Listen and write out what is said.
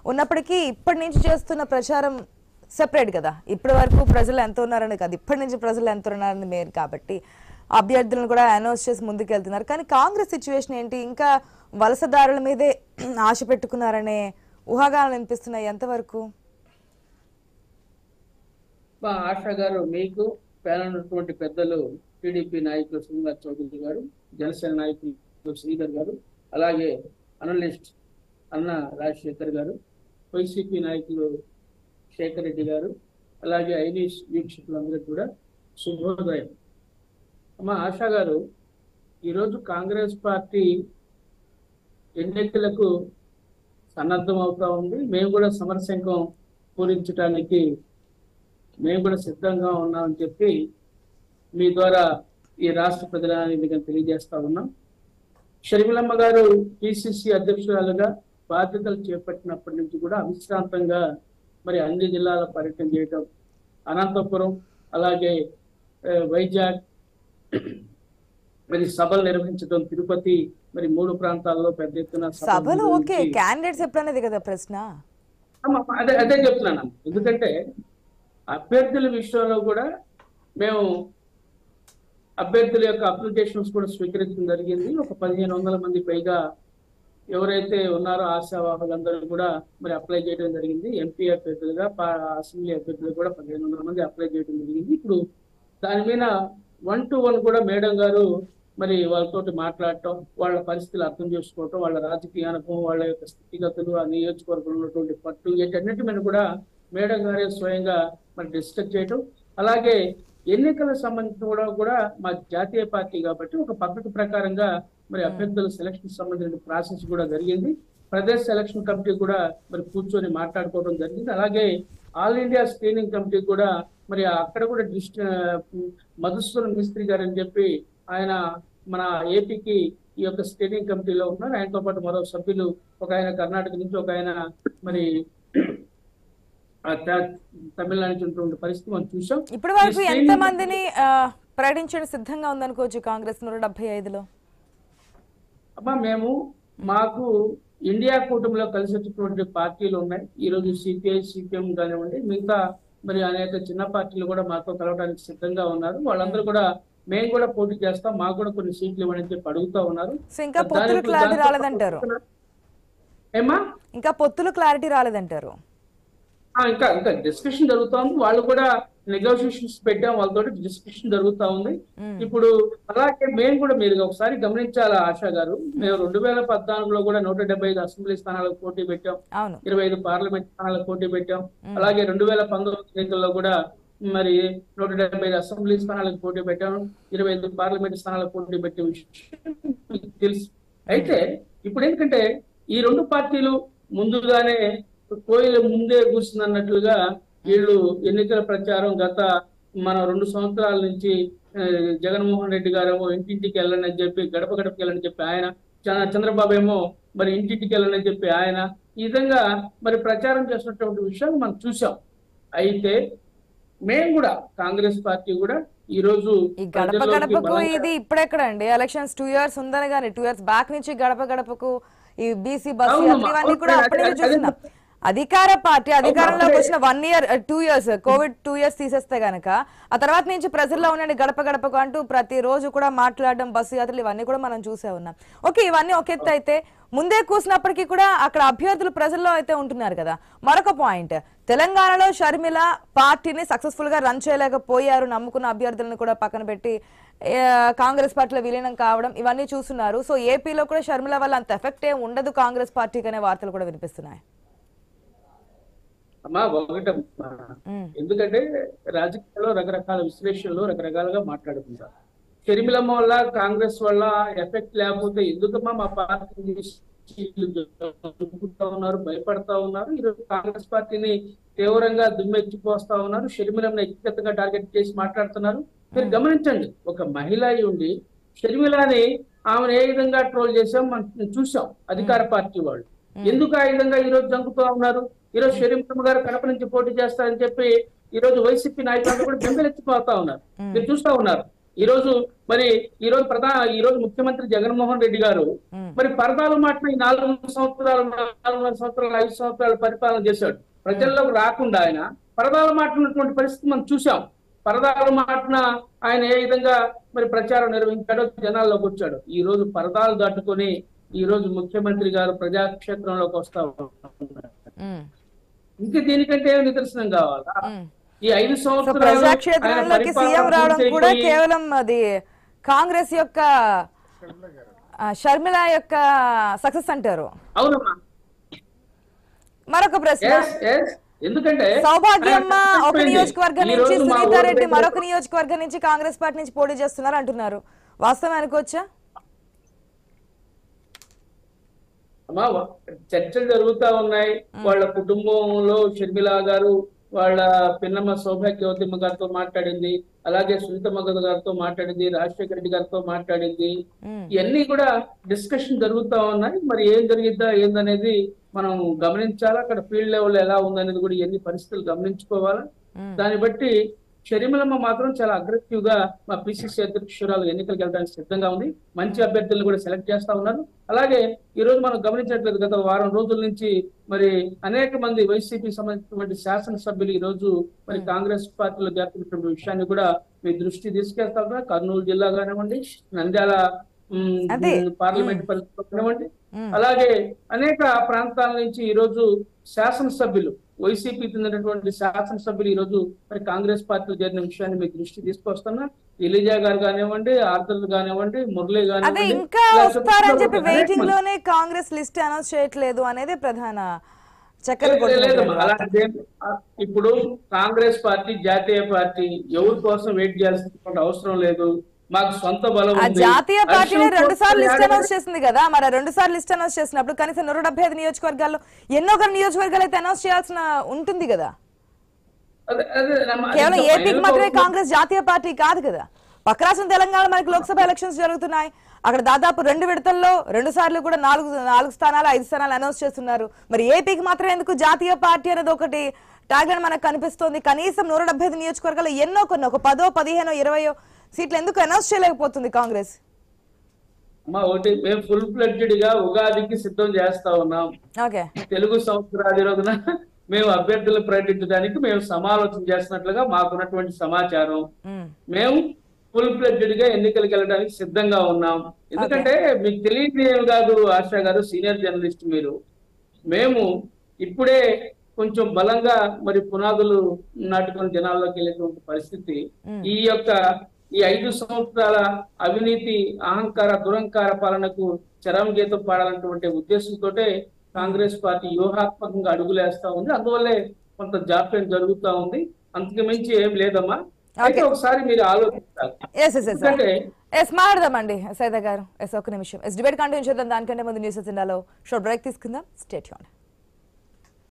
ఉన్నప్పటికీ ఇప్పటి నుంచి చేస్తున్న ప్రచారం సెపరేట్ కదా. ఇప్పటి వరకు ప్రజలు ఎంత ఉన్నారని కాదు, ఇప్పటి నుంచి ప్రజలు ఎంత ఉన్నారని మేరు కాబట్టి అభ్యర్థులను కూడా అనౌన్స్ చేసి ముందుకెళ్తున్నారు. కానీ కాంగ్రెస్ సిచ్యువేషన్ ఏంటి? ఇంకా వలసదారుల మీదే ఆశ పెట్టుకున్నారనే ఊహాగానాలు వినిపిస్తున్నాయి. ఎంతవరకు? ఆశా గారు, మీకు పేరున్నటువంటి పెద్దలు టీడీపీ నాయకులు శ్రీనివాస్ చౌదరి గారు, జనసేన నాయకులు శ్రీధర్ గారు, అలాగే అనలిస్ట్ అన్న రాజశేఖర్ గారు, వైసీపీ నాయకులు శేఖర్ రెడ్డి గారు, అలాగే ఐనీస్ వీక్షకులందరికీ కూడా శుభోదయం. ఆశా గారు, ఈరోజు కాంగ్రెస్ పార్టీ ఎన్నికలకు సన్నద్ధం అవుతా ఉంది. మేము కూడా సమరశంఖం పూరించడానికి మేము కూడా సిద్ధంగా ఉన్నామని చెప్పి మీ ద్వారా ఈ రాష్ట్ర ప్రజలకు తెలియజేస్తా ఉన్నాం. షర్మిలమ్మ గారు పిసిసి అధ్యక్షురాలుగా బాధ్యతలు చేపట్టినప్పటి నుంచి కూడా అవిశ్రాంతంగా మరి అన్ని జిల్లాల పర్యటన చేయటం, అనంతపురం అలాగే వైజాగ్ మరి సభలు నిర్వహించడం, తిరుపతి, మరి 3 ప్రాంతాల్లో పెద్ద ఎత్తున సభలు. ఓకే, క్యాండిడేట్స్ ఎప్పుడనేది కదా ప్రశ్న. అదే చెప్తున్నాను. ఎందుకంటే అభ్యర్థుల విషయంలో కూడా మేము అభ్యర్థుల యొక్క అప్లికేషన్స్ కూడా స్వీకరించడం జరిగింది. ఒక 1500 మంది పైగా ఎవరైతే ఉన్నారో ఆశావాహులందరూ కూడా మరి అప్లై చేయడం జరిగింది. ఎంపీ అభ్యర్థులుగా, అసెంబ్లీ అభ్యర్థులు కూడా 1500 మంది అప్లై చేయడం జరిగింది. ఇప్పుడు దాని మీద 1 to 1 కూడా మేడం గారు మరి వాళ్ళతోటి మాట్లాడటం, వాళ్ళ పరిస్థితులు అర్థం చేసుకోవటం, వాళ్ళ రాజకీయ అనుభవం, వాళ్ళ యొక్క స్థితిగతులు, ఆ నియోజకవర్గంలో ఉన్నటువంటి పట్టు, వీటన్నిటి మీద కూడా మేడం గారే స్వయంగా మరి డిస్కస్ చేయటం, అలాగే ఎన్నికలకు సంబంధించిన కూడా మా జాతీయ పార్టీ కాబట్టి ఒక పద్ధతి ప్రకారంగా మరి అభ్యర్థుల సెలక్షన్ సంబంధించిన ప్రాసెస్ కూడా జరిగింది. ప్రదేశ్ సెలక్షన్ కమిటీ కూడా మరి కూర్చొని మాట్లాడుకోవడం జరిగింది. అలాగే ఆల్ ఇండియా స్క్రీనింగ్ కమిటీ కూడా మరి అక్కడ కూడా మధుసూదన్ మిస్త్రి గారు అని చెప్పి ఆయన మన ఏపీకి ఈ యొక్క స్క్రీనింగ్ కమిటీలో ఉన్నారు. ఆయనతో పాటు మరో సభ్యులు, ఒక ఆయన కర్ణాటక నుంచి, ఒక ఆయన మరి తమిళనాడు నుంచి పరిస్థితి మనం చూసాం. ఇప్పటి వరకు ఎంత మందిని ప్రకటించడం సిద్ధంగా ఉందనుకోవచ్చు కాంగ్రెస్ 175లో? మాకు ఇండియా కూటమిలో కలిసి వచ్చినటువంటి పార్టీలు ఉన్నాయి. ఈ రోజు సిపిఐ, సిపిఎం కానివ్వండి, మిగతా మరి అనేక చిన్న పార్టీలు కూడా మాతో కలవడానికి సిద్ధంగా ఉన్నారు. వాళ్ళందరూ కూడా మేము కూడా పోటీ చేస్తాం, మాకు కూడా కొన్ని సీట్లు ఇవ్వని చెప్పి అడుగుతా ఉన్నారు. ఇంకా పొత్తులు క్లారిటీ రాలేదంటారు? ఏమా ఇంకా పొత్తులు క్లారిటీ రాలేదంటారు? ఇంకా డిస్కషన్ జరుగుతా ఉంది. వాళ్ళు కూడా నెగోషియేషన్స్ పెట్టాం, వాళ్ళతో డిస్కషన్ జరుగుతా ఉంది. ఇప్పుడు అలాగే మేము కూడా, మీరు ఒకసారి గమనించాలా ఆశా గారు, మేము 2014లో కూడా 175 అసెంబ్లీ స్థానాలకు పోటీ పెట్టాం, 25 పార్లమెంట్ స్థానాలకు పోటీ పెట్టాం. అలాగే 2019 ఎన్నికల్లో కూడా మరి 175 అసెంబ్లీ స్థానాలకు పోటీ పెట్టాం, 25 పార్లమెంట్ స్థానాలకు పోటీ పెట్టే విషయం తెలుసు. అయితే ఇప్పుడు ఏంటంటే ఈ 2 పార్టీలు ముందుగానే కోయిల ముందే కూర్చుంది అన్నట్లుగా వీళ్ళు ఎన్నికల ప్రచారం గత మన 2 సంవత్సరాల నుంచి జగన్మోహన్ రెడ్డి గారేమో ఇంటింటికి వెళ్ళండి అని చెప్పి, గడప గడపకి వెళ్ళని చెప్పి ఆయన, చంద్రబాబు ఏమో మరి ఇంటింటికి వెళ్ళని చెప్పి ఆయన, ఈ విధంగా మరి ప్రచారం చేసినటువంటి విషయం మనం చూసాం. అయితే మేము కూడా కాంగ్రెస్ పార్టీ కూడా ఈ రోజు గడప గడపకు ఇది ఇప్పుడెక్కడండి, ఎలక్షన్స్ 2 years ఉందని కానీ 2 years బ్యాక్ నుంచి గడప గడపకు ఈ బీసీ బస్సు ఇవన్నీ కూడా అప్పటి నుంచి చూస్తున్నాం. అధికార పార్టీ అధికారంలోకి వచ్చిన 1 year 2 years కోవిడ్ 2 years తీసేస్తే గనక ఆ తర్వాత నుంచి ప్రజల్లో ఉండండి గడప గడపకు అంటూ ప్రతి రోజు కూడా మాట్లాడడం, బస్సు యాత్రలు, ఇవన్నీ కూడా మనం చూసే ఉన్నాం. ఓకే, ఇవన్నీ ఒక ఎత్తు అయితే ముందే కూసినప్పటికీ కూడా అక్కడ అభ్యర్థులు ప్రజల్లో అయితే ఉంటున్నారు కదా. మరొక పాయింట్, తెలంగాణలో షర్మిల పార్టీని సక్సెస్ఫుల్ గా రన్ చేయలేకపోయారు, నమ్ముకున్న అభ్యర్థులను కూడా పక్కన పెట్టి కాంగ్రెస్ పార్టీలో విలీనం కావడం, ఇవన్నీ చూస్తున్నారు. సో ఏపీలో కూడా షర్మిల వల్ల అంత ఎఫెక్ట్ ఏం ఉండదు కాంగ్రెస్ పార్టీకి అనే వార్తలు కూడా వినిపిస్తున్నాయి. ఎందుకంటే రాజకీయాల్లో రకరకాల విశ్లేషణలు రకరకాలుగా మాట్లాడుకుంటారు. షర్మిలమ్మ వల్ల కాంగ్రెస్ వల్ల ఎఫెక్ట్ లేకపోతే ఎందుకమ్మా మా పార్టీ ఉన్నారు, భయపడతా ఉన్నారు. ఈరోజు కాంగ్రెస్ పార్టీని తీవ్రంగా దుమ్మెత్తిపోస్తా ఉన్నారు, షర్మిలమ్మని వ్యక్తిగతంగా టార్గెట్ చేసి మాట్లాడుతున్నారు. మీరు గమనించండి, ఒక మహిళ ఉండి షర్మిలని ఆమెను ఏ విధంగా ట్రోల్ చేసాం మనం చూసాం. అధికార పార్టీ వాళ్ళు ఎందుకు ఆ విధంగా ఈ రోజు జంకుతూ ఉన్నారు? ఈరోజు షర్మిలమ్మ గారు కడప నుంచి పోటీ చేస్తారని చెప్పి ఈ రోజు వైసీపీ నాయకులందరూ కూడా బెంబెలెత్తిపోతా ఉన్నారు, మీరు చూస్తా ఉన్నారు. ఈ రోజు మరి ఈ రోజు ముఖ్యమంత్రి జగన్మోహన్ రెడ్డి గారు మరి పరదాలు మాటన ఈ 4 సంవత్సరాలు 4.5 సంవత్సరాలు 5 సంవత్సరాలు పరిపాలన చేశాడు. ప్రజల్లోకి రాకుండా ఆయన పరదాలు మాట్లాడినటువంటి పరిస్థితి మనం చూసాం. పరదాలు మాటన ఆయన ఏ విధంగా మరి ప్రచారం నిర్వహించాడో జనాల్లోకి వచ్చాడు. ఈ రోజు పరదాలు దాటుకొని ఈ రోజు ముఖ్యమంత్రి గారు ప్రజాక్షేత్రంలోకి వస్తా ఉన్నారు. ఇంకా దీనికంటే నిదర్శనం కావాలా? ఈ 5 సంవత్సరాలు ప్రజాక్షేత్రంలోకి సీఎం రావడం కూడా కేవలం అది కాంగ్రెస్ యొక్క షర్మిల యొక్క సక్సెస్ అంటారు. అవునమ్మా. మరొక ప్రశ్న, ఎందుకంటే సౌభాగ్యమ్మ ఒక నియోజకవర్గం నుంచి, సునీతారెడ్డి మరొక నియోజకవర్గం నుంచి కాంగ్రెస్ పార్టీ నుంచి పోటీ చేస్తున్నారు అంటున్నారు. వాస్తవం అనుకోవచ్చా? చర్చలు జరుగుతా ఉన్నాయి. వాళ్ళ కుటుంబంలో షర్మిల గారు వాళ్ళ పిన్నమ్మ సౌభాగ్యవతిమ్మ గారితో మాట్లాడింది, అలాగే సునీతమ్మ గారితో మాట్లాడింది, రాజశేఖర రెడ్డి గారితో మాట్లాడింది. ఇవన్నీ కూడా డిస్కషన్ జరుగుతా ఉన్నాయి. మరి ఏం జరిగిద్దా ఏందనేది మనం గమనించాలా. అక్కడ ఫీల్డ్ లెవెల్ ఎలా ఉందనేది కూడా ఇవన్నీ పరిస్థితులు గమనించుకోవాలా. దాన్ని బట్టి షర్మిలమ్మ మాత్రం చాలా అగ్రెసివ్ గా మా పిసిసి అధ్యక్షురాలు ఎన్నికలకు వెళ్ళడానికి సిద్ధంగా ఉంది. మంచి అభ్యర్థులను కూడా సెలెక్ట్ చేస్తా ఉన్నారు. అలాగే ఈ రోజు మనం గమనించట్లేదు, గత వారం రోజుల నుంచి మరి అనేక మంది వైసీపీ సంబంధించినటువంటి శాసనసభ్యులు ఈ రోజు మరి కాంగ్రెస్ పార్టీలో చేరుతున్నటువంటి విషయాన్ని కూడా మీ దృష్టి తీసుకెళ్తా ఉన్నారు. కర్నూలు జిల్లా కానివ్వండి, నంద్యాల పార్లమెంట్ పరిస్థితి కానివ్వండి, అలాగే అనేక ప్రాంతాల నుంచి ఈ రోజు శాసనసభ్యులు వైసీపీ చెందినటువంటి శాసనసభ్యులు ఈ రోజు మరి కాంగ్రెస్ పార్టీలో చేరిన విషయాన్ని మీ దృష్టి తీసుకొస్తున్నా. ఎలిజా గారు కానివ్వండి, ఆర్థర్ కానివ్వండి, మురళి కానివ్వండి, ఇంకా వస్తారని చెప్పి వెయిటింగ్ లోనే కాంగ్రెస్ లిస్ట్ అనౌన్స్ చేయట్లేదు అనేది ప్రధాన చక్కెర. ఇప్పుడు కాంగ్రెస్ పార్టీ జాతీయ పార్టీ, ఎవరి కోసం వెయిట్ చేయాల్సిన అవసరం లేదు. మాకు సొంత బలం ఉంది. జాతీయ పార్టీని 2 సార్లు లిస్ట్ అనౌన్స్ చేసింది కదా, మరి 2 సార్లు లిస్ట్ అనౌన్స్ చేసినప్పుడు కనీసం 175 నియోజకవర్గాల్లో ఎన్నో ఒక నియోజకవర్గాలు అయితే అనౌన్స్ చేయాల్సిన ఉంటుంది కదా. కేవలం ఏపీకి మాత్రమే కాంగ్రెస్ జాతీయ పార్టీ కాదు కదా. పక్క రాష్ట్రం తెలంగాణ మనకి లోక్సభ ఎలక్షన్స్ జరుగుతున్నాయి. అక్కడ దాదాపు 2 విడతల్లో 2 సార్లు కూడా 4 స్థానాలు 5 స్థానాలు అనౌన్స్ చేస్తున్నారు. మరి ఏపీకి మాత్రం ఎందుకు జాతీయ పార్టీ అనేది ఒకటి టాగ్లైన్ మనకు కనిపిస్తోంది. కనీసం 175 నియోజకవర్గాల్లో ఎన్నో కొన్ని ఒక 10, 15, 20 సీట్లు ఎందుకు అనౌన్స్ చేయలేకపోతుంది కాంగ్రెస్? ఒకటి మేము ఫుల్ ఫ్లెడ్జెడ్ గా ఉగాదికి సిద్ధం చేస్తా ఉన్నాం. తెలుగు సంవత్సరాది రోజున మేము అభ్యర్థులను ప్రకటించడానికి మేము సమాలోచన చేస్తున్నట్లుగా మాకున్నటువంటి సమాచారం. మేము ఫుల్ ఫ్లెడ్జెడ్ గా ఎన్నికలకు వెళ్ళడానికి సిద్ధంగా ఉన్నాం. ఎందుకంటే మీకు తెలియదు ఏం కాదు ఆశా గారు, సీనియర్ జర్నలిస్ట్ మీరు, మేము ఇప్పుడే కొంచెం బలంగా మరి పునాదులు నాటుకొని జనాల్లోకి వెళ్ళేటువంటి పరిస్థితి. ఈ 5 సంవత్సరాల అవినీతి, అహంకార, దురంకార పాలనకు చరమగీతం పాడాలన్నటువంటి ఉద్దేశంతో కాంగ్రెస్ పార్టీ వ్యూహాత్మకంగా అడుగులేస్తా ఉంది. అందువల్లే కొంత జాప్యం జరుగుతా ఉంది. అంతకు మించి ఏం లేదమ్మా. అయితే ఒకసారి మీరు ఆలోచించాలి. మాట్లాడదామండి సైదా గారు. ఒక నిమిషం డిబేట్ కంటిన్యూ చేద్దాం. దానికంటే ముందు న్యూస్ జిల్లాలో షార్ట్ బ్రేక్ తీసుకుందాం. Stay tuned.